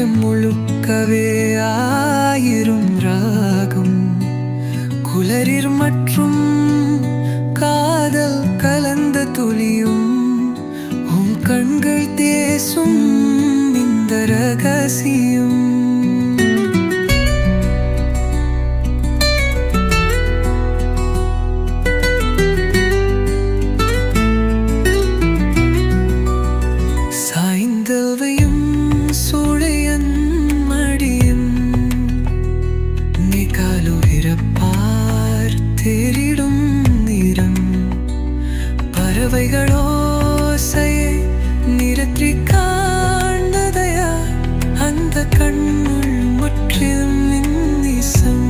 நெஞ்சம் முழுக்கவே ஆயிரும் ராகம் குளரிர் மற்றும் காதல் கலந்த துளியும் உன் கண்கள் தேசும் இந்த ரகசியம் சாய்ந்தவையும் சூழையன் மடியின் நீ காலுகிறப்பார் தேரிடும் நிறம் பறவைகளோசையை நிறற்றி காண்பதையா அந்த கண்ணுள் முற்றிலும் நின்னிசம்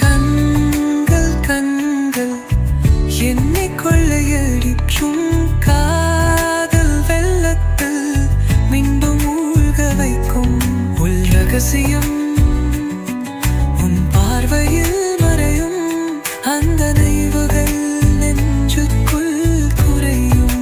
கண்கள் கண்கள் என்னை கொள்ளையடிக்கும் காதல் வெள்ளத்தில் மீண்டும் மூழ்க வைக்கும் உள் ரகசியம் உன் பார்வையில் மறையும் அந்த நினைவுகள் நெஞ்சுக்குள் குறையும்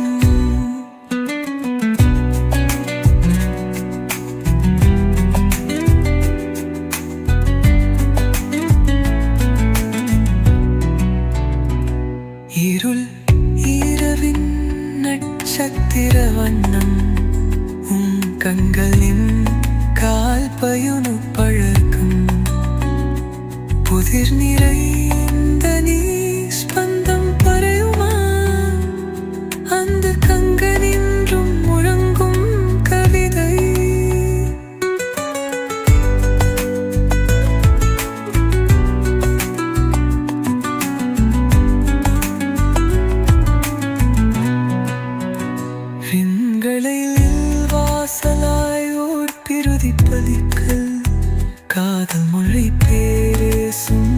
இருள் இரவின் நட்சத்திர வண்ணம் உன் கண்களின் கால் பயனு பழக்கம் புதிர் நிறைந்த நீ ஸ்பந்தம் பறையுமா அந்த கங்கனின்றும் முழங்கும் கவிதை விண்களில் வாசலாய் ஓர் பிரதிபலிக்கல் காதல் மொழி பேசும்